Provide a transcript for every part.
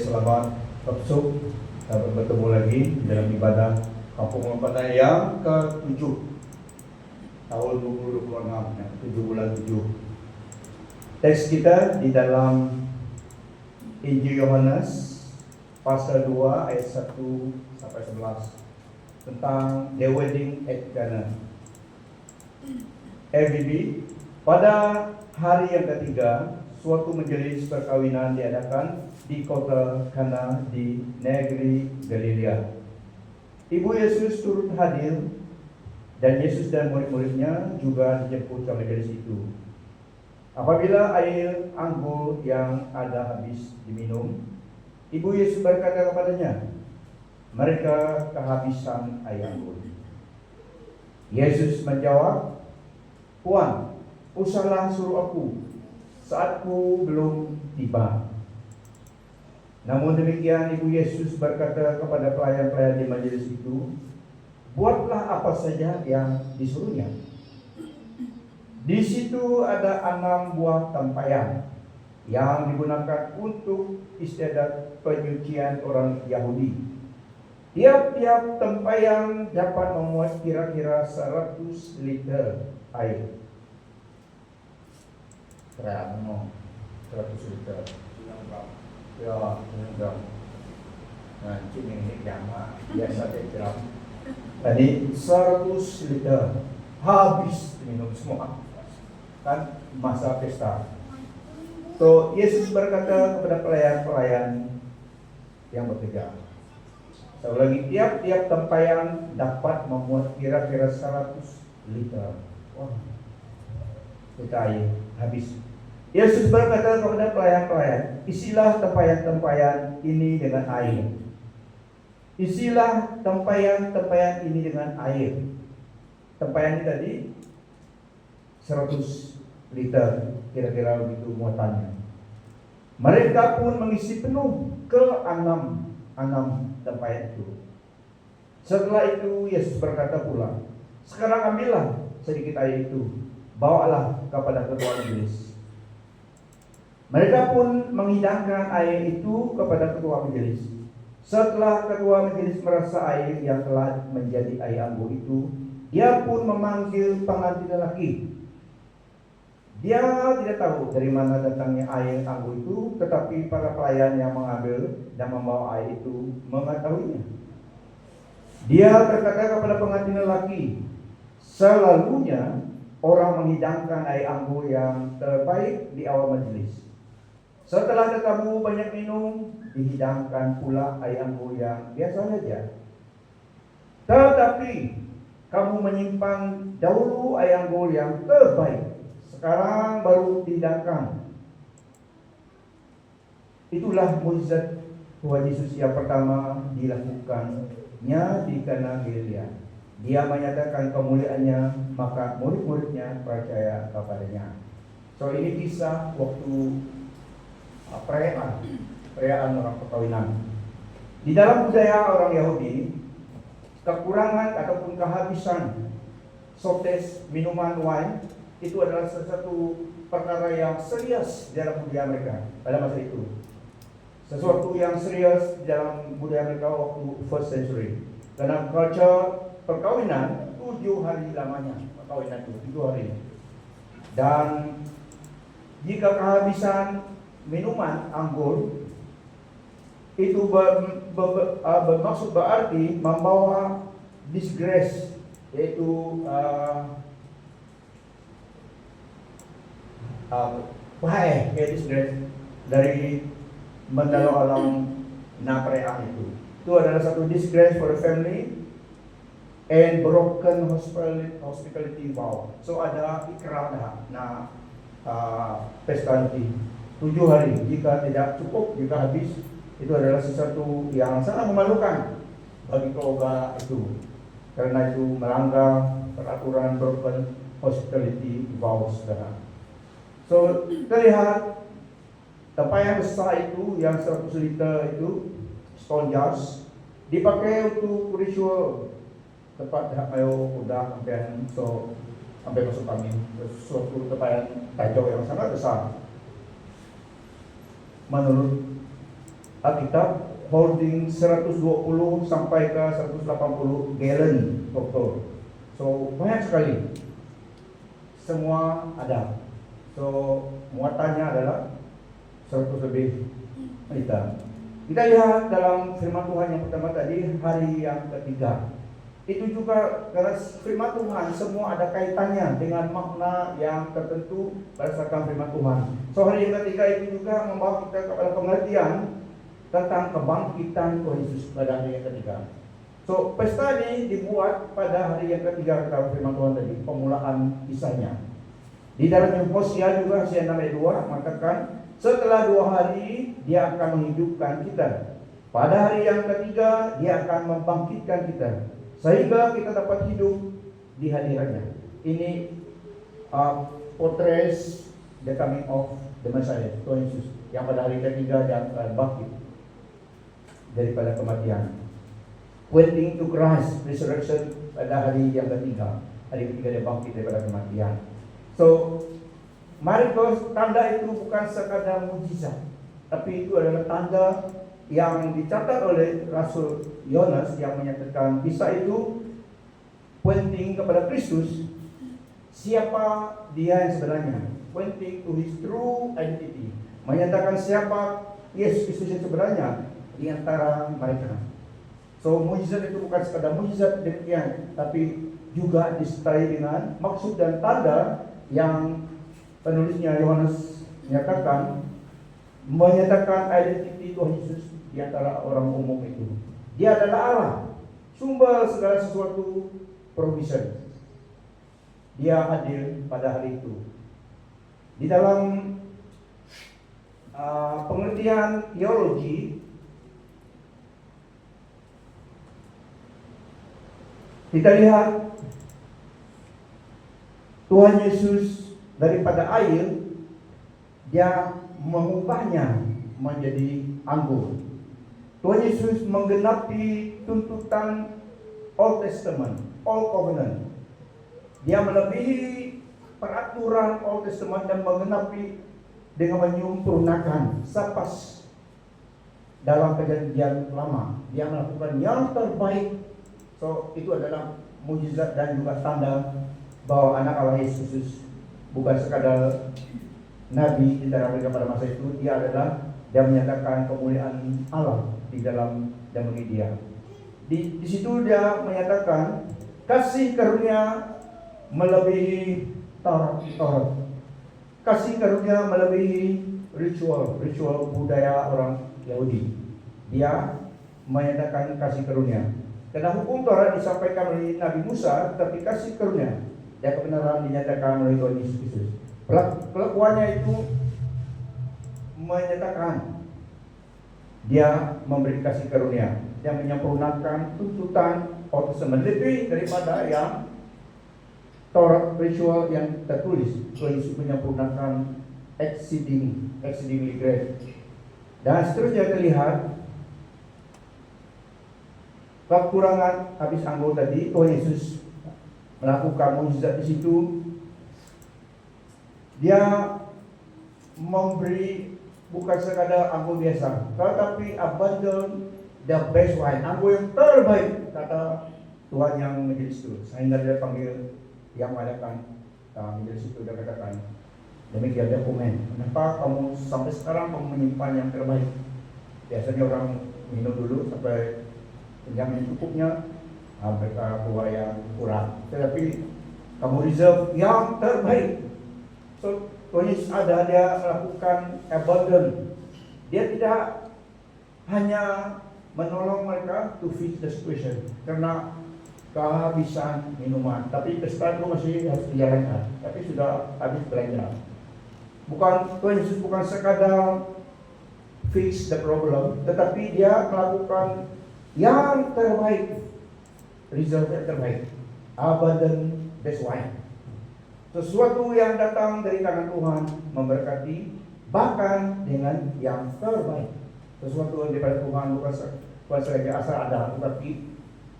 selamat masuk dapat bertemu lagi dalam ibadah Kampung Lempanai yang ke-7 tahun 2026, yang 7 bulan 7. Teks kita di dalam Injil Yohanes pasal 2 ayat 1 sampai 11 tentang The Wedding at Cana. FBB, pada hari yang ketiga, suatu majelis perkawinan diadakan di kota Kana di negeri Galilea. Ibu Yesus turut hadir dan Yesus dan murid-muridnya juga dijemput ke majelis itu. Apabila air anggur yang ada habis diminum, Ibu Yesus berkata kepadanya, "Mereka kehabisan air anggur." Yesus menjawab, "Tuan, usahlah suruh aku, saatku belum tiba." Namun demikian Ibu Yesus berkata kepada pelayan-pelayan di majelis itu, "Buatlah apa saja yang disuruhnya." Di situ ada 6 buah tempayan yang digunakan untuk istiadat penyucian orang Yahudi. Tiap-tiap tempayan dapat memuat kira-kira 100 liter air. Terang, 100 liter. Ya, enggak. Nah, ini jama biasa gram. Tadi 100 liter habis minum semua. Kan masa pesta. So, Yesus berkata kepada pelayan-pelayan yang bekerja. Sekali lagi, tiap-tiap tempayan dapat memuat kira-kira 100 liter. Wah, kita air habis. Yesus berkata kepada pelayan-pelayan, "Isilah tempayan-tempayan ini dengan air." Isilah tempayan-tempayan ini dengan air. Tempayan ini tadi 100 liter, kira-kira begitu muatannya. Mereka pun mengisi penuh ke 6 tempayan itu. Setelah itu Yesus berkata pula, "Sekarang ambillah sedikit air itu, bawalah kepada ketua majelis." Mereka pun menghidangkan air itu kepada ketua majelis. Setelah ketua majelis merasa air yang telah menjadi air anggur itu, dia pun memanggil pengantin lelaki. Dia tidak tahu dari mana datangnya air anggur itu, tetapi para pelayan yang mengambil dan membawa air itu mengetahuinya. Dia berkata kepada pengantin lelaki, "Selalunya orang menghidangkan air anggur yang terbaik di awal majelis. Setelah tetamu banyak minum, dihidangkan pula air anggur yang biasa saja. Tetapi kamu menyimpan dahulu air anggur yang terbaik, sekarang baru dihidangkan." Itulah mukjizat Tuhan Yesus yang pertama dilakukannya di Kana Galilea. Dia menyatakan kemuliaannya, maka murid-muridnya percaya kepadanya. So, ini kisah waktu perayaan orang perkawinan. Di dalam budaya orang Yahudi, kekurangan ataupun kehabisan shortage minuman wine itu adalah salah satu perkara yang serius dalam budaya mereka pada masa itu. Sesuatu yang serius dalam budaya mereka waktu first century. Karena culture perkawinan 7 hari lamanya, perkawinan itu 7 hari. Dan jika kehabisan minuman anggur itu bermaksud berarti membawa disgrace, yaitu disgrace dari mendalam perayaan itu. Itu adalah satu disgrace for the family and broken hospitality vow. So ada ikrar pesta nanti 7 hari. Jika tidak cukup, jika habis, itu adalah sesuatu yang sangat memalukan bagi keluarga itu, karena itu melanggar peraturan broken hospitality vows. So, terlihat tempayan besar itu yang 100 liter itu, stone jars, dipakai untuk ritual tempat ayo udah sampai masuk angin. Suatu tempayan tajau yang sangat besar. Menurut Alkitab holding 120 sampai ke 180 gallon botol. So banyak sekali. Semua ada. So muatannya adalah 100 lebih liter. Kita lihat dalam firman Tuhan yang pertama tadi, hari yang ketiga. Itu juga karena firman Tuhan semua ada kaitannya dengan makna yang tertentu berdasarkan firman Tuhan. So hari yang ketiga itu juga membawa kita kepada pengertian tentang kebangkitan Tuhan Yesus pada hari yang ketiga. So pesta ini dibuat pada hari yang ketiga kata firman Tuhan tadi, pemulaan kisahnya. Di dalam Hosea juga Hosea 6 ayat 2 mengatakan setelah 2 hari dia akan menghidupkan kita. Pada hari yang ketiga dia akan membangkitkan kita sehingga kita dapat hidup di hadirannya. Ini portrays the coming of the Messiah, Tuhan Yesus, yang pada hari ketiga dia akan bangkit daripada kematian. Pointing to Christ resurrection pada hari yang ketiga. Hari ketiga dia bangkit daripada kematian. So, mari tanda itu bukan sekadar mujizat, tapi itu adalah tanda yang dicatat oleh Rasul Yohanes yang menyatakan kisah itu pointing kepada Kristus, siapa dia yang sebenarnya, pointing to his true identity, menyatakan siapa Yesus Kristus yang sebenarnya di antara mereka. So mujizat itu bukan sekadar mujizat demikian, tapi juga disertai dengan maksud dan tanda yang penulisnya Yohanes menyatakan identiti Tuhan Yesus di antara orang umum itu. Dia adalah Allah, sumber segala sesuatu provision. Dia hadir pada hari itu. Di dalam pengertian teologi, kita lihat Tuhan Yesus daripada air, dia mengubahnya menjadi anggur. Tuhan Yesus menggenapi tuntutan Old Testament, Old Covenant. Dia melebihi peraturan Old Testament dan menggenapi dengan menyempurnakan sapas dalam perjanjian lama. Dia melakukan yang terbaik. So itu adalah mujizat dan juga tanda bahwa anak Allah Yesus bukan sekadar nabi di antara mereka pada masa itu. Dia menyatakan kemuliaan Allah di dalam dan bagi dia. Di situ dia menyatakan kasih karunia melebihi Taurat. Kasih karunia melebihi ritual budaya orang Yahudi. Dia menyatakan kasih karunia. Karena hukum Taurat disampaikan oleh Nabi Musa, tetapi kasih karunia dan kebenaran dinyatakan oleh Tuhan Yesus Kristus. Pelakuannya itu menyatakan dia memberi kasih karunia, dia menyempurnakan tuntutan Old Testament lebih daripada yang Taurat ritual yang tertulis. Tuhan Yesus menyempurnakan exceedingly great. Dan seterusnya terlihat kekurangan habis anggur tadi. Tuhan Yesus melakukan mukjizat di situ. Dia memberi bukan sekadar anggur biasa, tetapi abundant, the best wine, anggur yang terbaik, kata Tuhan yang menjadi itu. Sehingga dia panggil yang mengadakan menjadi itu, dia katakan demikian, dia komen, kenapa kamu sampai sekarang kamu menyimpan yang terbaik? Biasanya orang minum dulu sampai yang cukupnya, mereka keluar yang kurang, tetapi kamu reserve yang terbaik. So Tuhan Yesus ada, dia melakukan abundant. Dia tidak hanya menolong mereka to fix the situation karena kehabisan minuman, tapi pesta itu masih harus dijalankan, tapi sudah habis belanja. Tuhan Yesus bukan sekadar fix the problem, tetapi dia melakukan yang terbaik, result yang terbaik, abundant best wine. Sesuatu yang datang dari tangan Tuhan memberkati, bahkan dengan yang terbaik. Sesuatu yang daripada Tuhan bukan saja asal ada, tetapi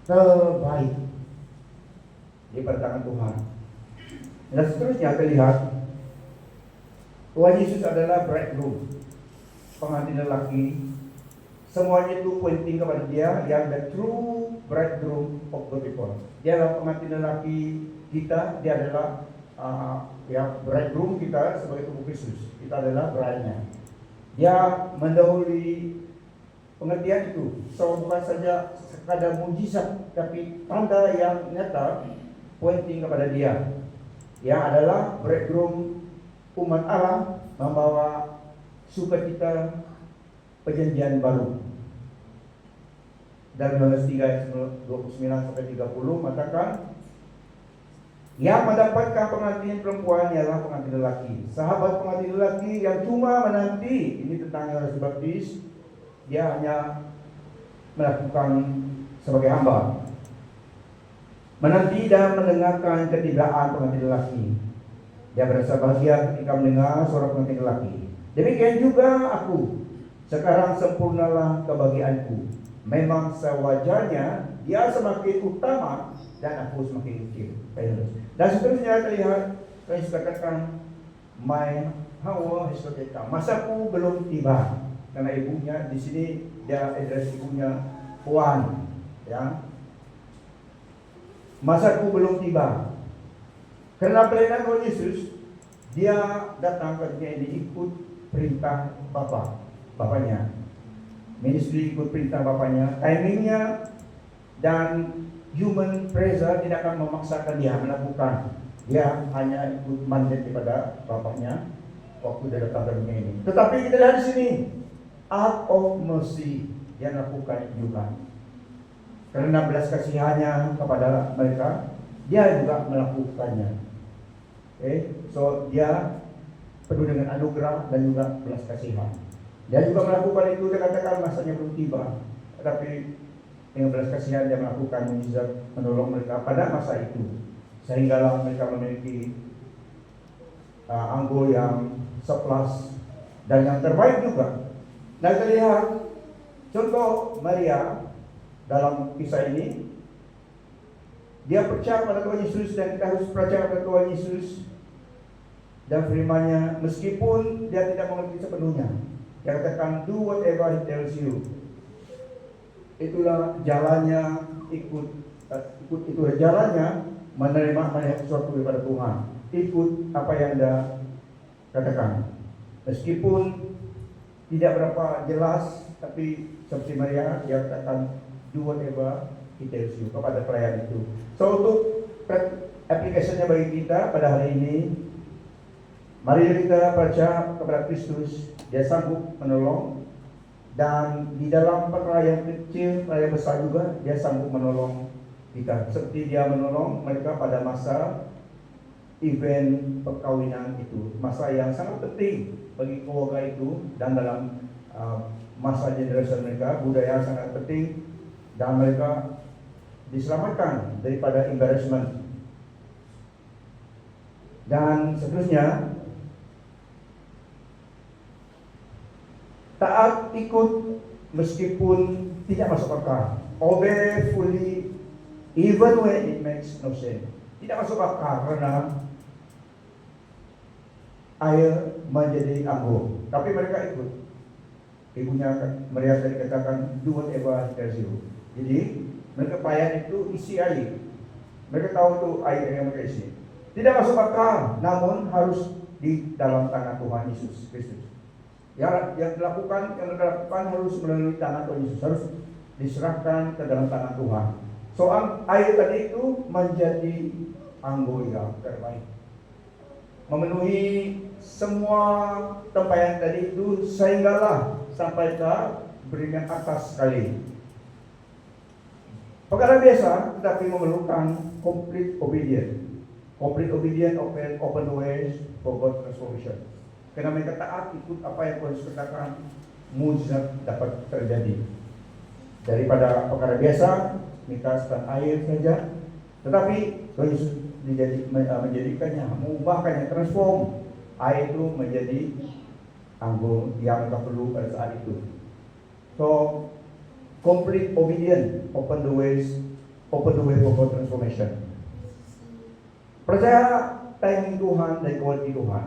terbaik daripada tangan Tuhan. Dan seterusnya terlihat Tuhan Yesus adalah bridegroom, pengantin lelaki semuanya itu pointing kepada dia yang the true bridegroom of the people. Dia adalah pengantin lelaki kita, dia adalah bridegroom kita sebagai tubuh Kristus. Kita adalah bride-nya. Dia mendahului pengertian itu. So bukan saja sekadar mujizat, tapi tanda yang nyata pointing kepada dia. Yang adalah bridegroom umat Allah, membawa sukacita perjanjian baru. Dalam Yohanes 3 ayat 29 sampai 30 mengatakan, yang mendapatkan pengantin perempuan ialah pengantin lelaki. Sahabat pengantin lelaki yang cuma menanti, ini tentang Yohanes Baptis, dia hanya melakukan sebagai hamba, menanti dan mendengarkan ketiadaan pengantin lelaki. Dia merasa bahagia ketika mendengar suara pengantin lelaki. Demikian juga aku, sekarang sempurnalah kebahagiaanku. Memang sewajarnya dia semakin utama dan aku semakin kecil. Dan seterusnya terlihat, Yesus katakan, my hour has not yet come. Masaku belum tiba. Karena ibunya di sini dia address ibunya Puan, ya. Masaku belum tiba. Karena pelayanan Tuhan Yesus, dia datang ke dunia ini ikut perintah bapaknya. Ministry ikut perintah bapaknya, timingnya dan human pressure tidak akan memaksakan dia melakukan. Dia hanya ikut mandat daripada bapaknya waktu dia datang ke dunia ini. Tetapi kita lihat di sini, out of mercy dia lakukan juga. Karena belas kasihannya kepada mereka, dia juga melakukannya. So dia penuh dengan anugerah dan juga belas kasihan. Dia juga melakukan itu, dia katakan masanya belum tiba, tetapi dengan belas kasihan dia melakukan mujizat menolong mereka pada masa itu, sehinggalah mereka memiliki anggur yang surplus dan yang terbaik juga. Nah, kita lihat contoh Maria dalam kisah ini. Dia percaya pada Tuhan Yesus dan kita harus percaya pada Tuhan Yesus dan firman-Nya meskipun dia tidak mengerti sepenuhnya. Dia katakan, do whatever He tells you. Itulah jalannya, ikut itu jalannya, melihat sesuatu daripada Tuhan. Ikut apa yang Anda katakan. Meskipun tidak berapa jelas, tapi seperti Maria, dia katakan, do whatever He tells you kepada pelayan itu. So untuk aplikasinya bagi kita pada hari ini, mari kita percaya kepada Kristus. Dia sanggup menolong, dan di dalam perkara yang kecil, perkara yang besar juga dia sanggup menolong kita. Seperti dia menolong mereka pada masa event perkawinan itu, masa yang sangat penting bagi keluarga itu, dan dalam masa generasi mereka, budaya sangat penting, dan mereka diselamatkan daripada embarrassment. Dan seterusnya, taat ikut meskipun tidak masuk akal. Obey fully even when it makes no sense. Tidak masuk akal karena air menjadi anggur, tapi mereka ikut. Ibunya Maria tadi katakan, do whatever He tells you. Jadi mereka pelayan itu isi air. Mereka tahu itu air yang mereka isi. Tidak masuk akal, namun harus di dalam tangan Tuhan Yesus Kristus. Yang dilakukan harus melalui tangan Tuhan Yesus, harus diserahkan ke dalam tangan Tuhan. Soal air tadi itu menjadi anggur yang terbaik, memenuhi semua tempayan tadi itu, sehinggalah sampai ke berikan atas sekali. Perkara biasa, tetapi memerlukan complete obedience. Complete obedience open the ways for God's transformation. Karena mereka taat ikut apa yang Tuhan katakan, mujizat dapat terjadi. Daripada perkara biasa, mikas dan air saja, tetapi Tuhan Yesus menjadikannya, mengubahkannya, transform air itu menjadi anggur yang mereka perlu pada saat itu. So, complete obedience open the way for God transformation. Percaya timing Tuhan dan quality Tuhan.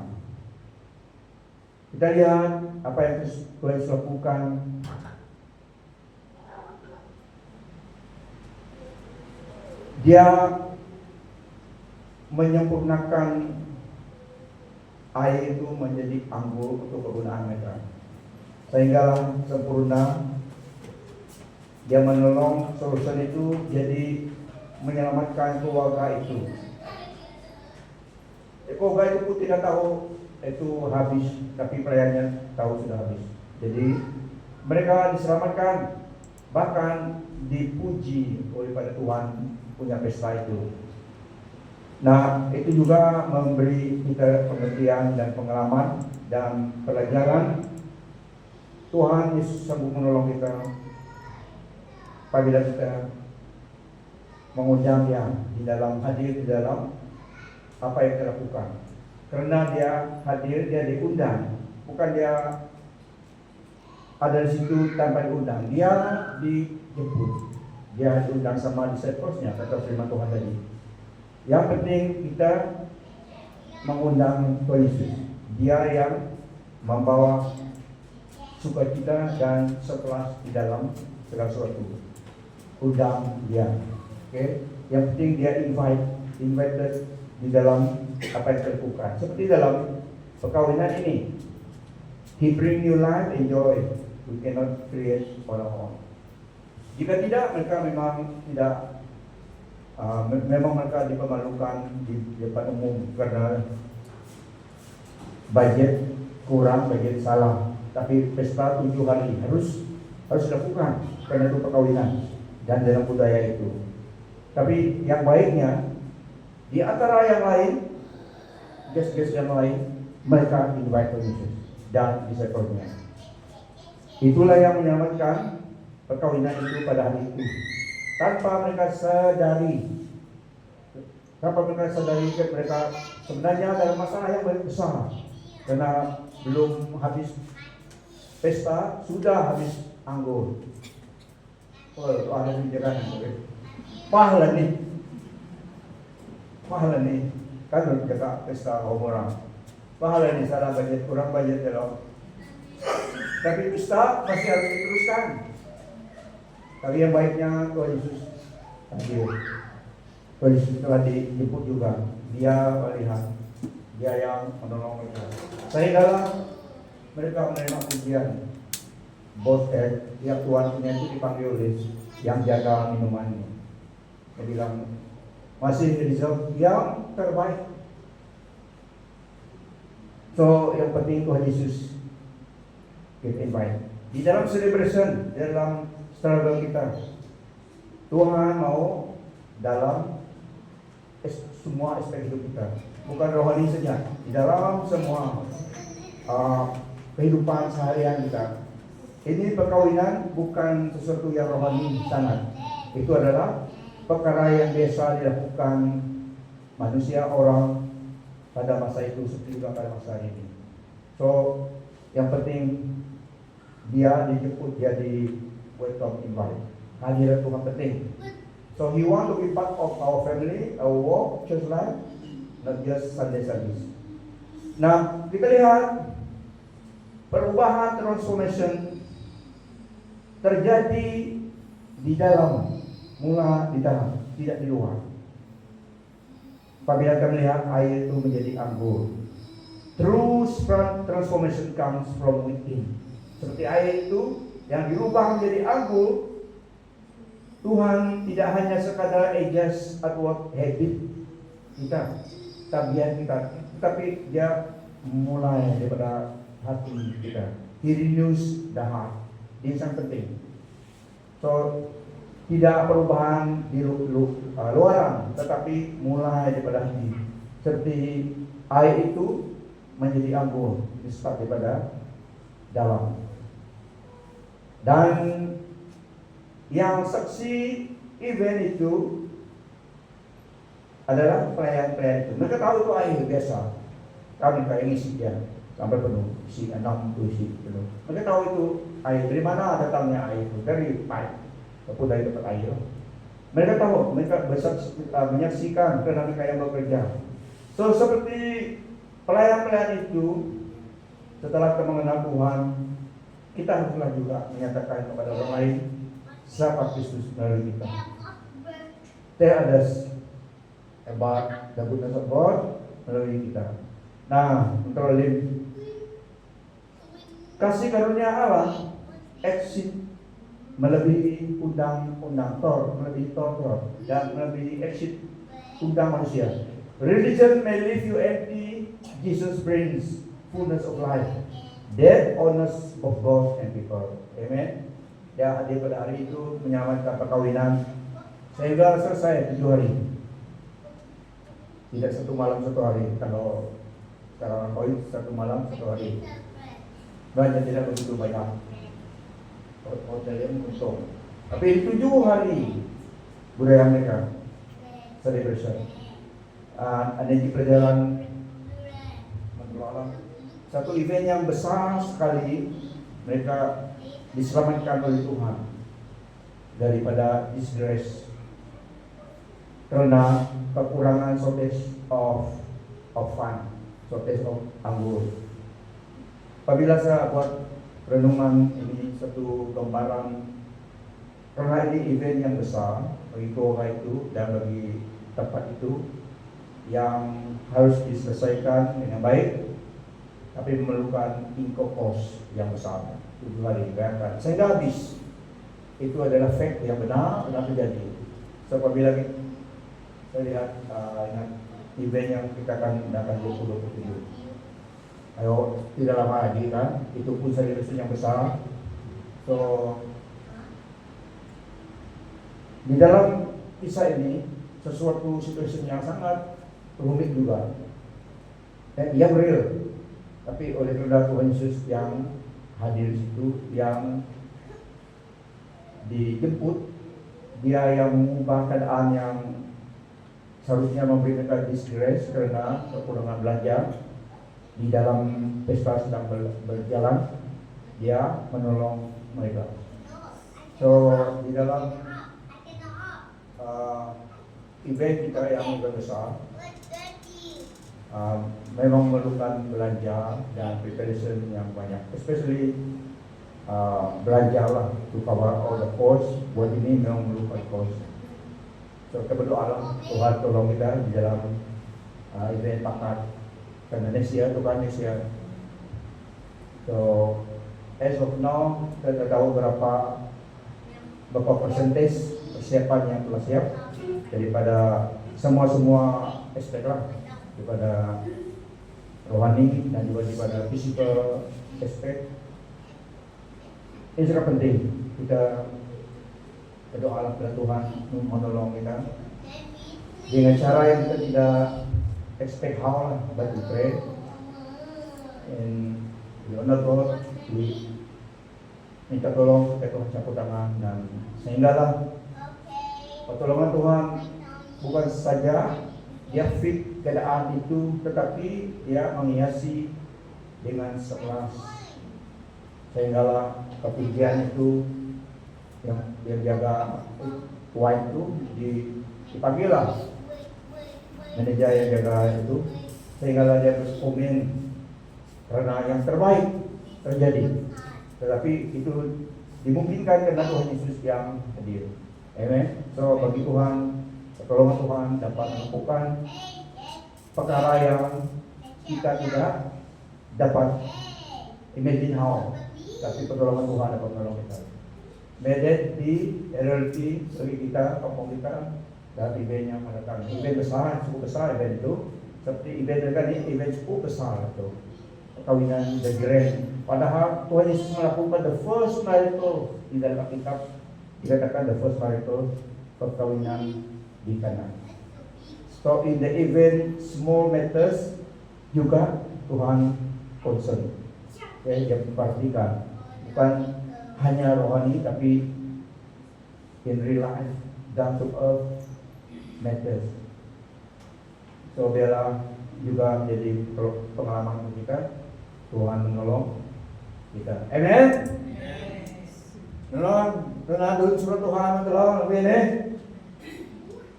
Kita lihat apa yang Tuhan lakukan Dia menyempurnakan air itu menjadi anggur untuk kegunaan mereka, sehingga sempurna. Dia menolong solusi itu, jadi menyelamatkan keluarga itu. Keluarga itu pun tidak tahu itu habis, tapi pelayannya tahu sudah habis. Jadi mereka diselamatkan, bahkan dipuji oleh pada Tuhan punya pesta itu. Nah, itu juga memberi kita pengertian dan pengalaman dan pelajaran. Tuhan Yesus sanggup menolong kita apabila kita mengundang Dia di dalam, hadir di dalam apa yang kita lakukan. Karena Dia hadir, Dia diundang, bukan Dia ada di situ tanpa diundang. Dia dijemput, Dia diundang sama disciples-nya, kata firman Tuhan tadi. Yang penting kita mengundang Tuhan Yesus. Dia yang membawa sukacita dan sekelas di dalam segala sesuatu. Undang Dia. Oke? Yang penting Dia invited di dalam apa yang dilakukan. Seperti dalam perkawinan ini, He bring new life and joy. We cannot create on our own. Jika tidak, mereka memang tidak, memang mereka dipermalukan di depan umum karena budget kurang, budget salah. Tapi pesta 7 hari harus dilakukan karena itu perkawinan dan dalam budaya itu. Tapi yang baiknya, di antara yang lain, guest-guest yang lain, mereka invite Yesus dan disciple-nya. Itulah yang menyelamatkan perkawinan itu pada hari itu. Tanpa mereka sadari mereka sebenarnya dalam masalah yang besar, karena belum habis pesta, sudah habis anggur. Oh, itu ada pikiran. Pahala nih, kan kita pesta orang. Pahala nih, salah budget, kurang budget ya. Tapi pesta masih harus diteruskan. Tapi yang baiknya Tuhan Yesus hadir. Tuhan Yesus telah dijemput juga. Dia melihat, Dia yang menolong mereka. Sehingga mereka menerima pujian. Bos tiap tuannya itu dipanggil oleh yang jaga minumannya. Dia bilang, masih reserve yang terbaik. So yang penting Tuhan Yesus kita invite. Di dalam celebration, dalam struggle kita, Tuhan mau dalam semua aspek hidup kita, bukan rohani saja, di dalam semua kehidupan seharian kita. Ini perkawinan bukan sesuatu yang rohani sangat. Itu adalah perkara yang biasa dilakukan manusia, orang pada masa itu seperti juga pada masa ini. So yang penting dia dijemput, dia di welcome, invite. Hadirat Tuhan penting. So he want to be part of our family, our work, church life, not just Sunday service. Nah, kita lihat perubahan transformation terjadi di dalam, mula di dalam, tidak di luar. Apabila kita melihat air itu menjadi anggur, true transformation comes from within. Seperti air itu yang dirubah menjadi anggur, Tuhan tidak hanya sekadar adjust atau habit kita, tabiat kita, tetapi Dia mulai daripada hati kita. He renews the heart. Ini yang penting. So tidak perubahan di luaran, tetapi mulai daripada hati. Seperti air itu menjadi anggur, disebut daripada dalam. Dan yang saksi event itu adalah pelayan-pelayan itu. Mereka tahu itu air biasa. Kami kayak ngisi dia sampai penuh, isi 6 isi penuh. Mereka tahu itu air. Dari mana datangnya air itu? Dari pipe, ataupun dari tempat air. Mereka tahu, mereka menyaksikan karena mereka yang bekerja. So seperti pelayan-pelayan itu, setelah kita mengenal Tuhan, kita haruslah juga menyatakan kepada orang lain siapa Kristus melalui kita. There others about the goodness of God melalui kita. Nah, memperoleh kasih karunia Allah exit melebihi undang-undang melebihi Torah dan melebihi exit undang manusia. Religion may leave you empty. Jesus brings fullness of life, death, honors of God and people. Amen. Yang hadir pada hari itu menyelamatkan perkawinan sehingga selesai 7 hari. Tidak 1 malam 1 hari. Kalau sekarang koin 1 malam 1 hari. Banyak tidak begitu banyak. Hotel yang kosong. Tapi 7 hari budaya mereka celebration. Ada di perjalanan satu event yang besar sekali, mereka diselamatkan oleh Tuhan daripada disgrace karena kekurangan shortage of fun, shortage of anggur. Apabila saya buat renungan ini satu gambaran, karena ini event yang besar bagi keluarga itu dan bagi tempat itu yang harus diselesaikan dengan baik, tapi memerlukan income cost yang besar. 7 hari bayangkan sehingga habis. Itu adalah fact yang benar terjadi. So, apabila saya lihat event yang kita akan adakan 2027, ayo tidak lama lagi kan, itu pun celebration yang besar. So, di dalam kisah ini sesuatu situasi yang sangat rumit juga, dan yang real. Tapi oleh karena Tuhan Yesus yang hadir di situ, yang dijemput, dia yang mengubah keadaan yang seharusnya memberi mereka disgrace karena kekurangan belanja. Di dalam pesta sedang berjalan, dia menolong mereka. So, di dalam event kita yang lebih besar, memang memerlukan belanja dan preparation yang banyak, especially belanja lah to cover all the cost. Buat ini memang memerlukan cost. So, kita berdoa Tuhan tolong kita di dalam event pakat karena next year, Tuhan next year. So, as of now, kita tahu berapa persentage persiapan yang telah siap daripada semua aspek lah, daripada rohani dan juga daripada physical aspek. Ini sangat penting kita berdoa kepada Tuhan menolong kita dengan cara yang kita tidak expect how lah, but we pray and we honor God, we minta tolong supaya Tuhan campur tangan, dan sehinggalah pertolongan Tuhan bukan saja dia fit keadaan itu, tetapi dia menghiasi dengan sekelas, sehinggalah kepujian itu yang dia jaga white itu dipanggillah manajer yang jaga itu, sehinggalah dia berkomen karena yang terbaik terjadi. Tetapi itu dimungkinkan karena Tuhan Yesus yang hadir. Amen. So, bagi Tuhan, pertolongan Tuhan dapat melakukan perkara yang kita tidak dapat imagine how, tapi pertolongan Tuhan dapat menolong kita. May that be reality bagi kita, kampung kita, dan event yang mendatang. Event besar, cukup besar event itu. Seperti event mereka ini, event cukup besar itu. Perkawinan the grand. Padahal Tuhan Yesus melakukan the first miracle di dalam Alkitab. Dikatakan the first miracle, perkawinan di Kana. So in the event small matters juga Tuhan concern. Dia memperhatikan bukan hanya rohani, tapi in real life, down to earth matters. So biarlah juga menjadi pengalaman untuk kita. Tuhan menolong kita. Amen. Menolong, dulu surat Tuhan menolong lebih ini.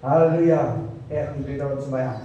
Haleluya. Kita sembahyang.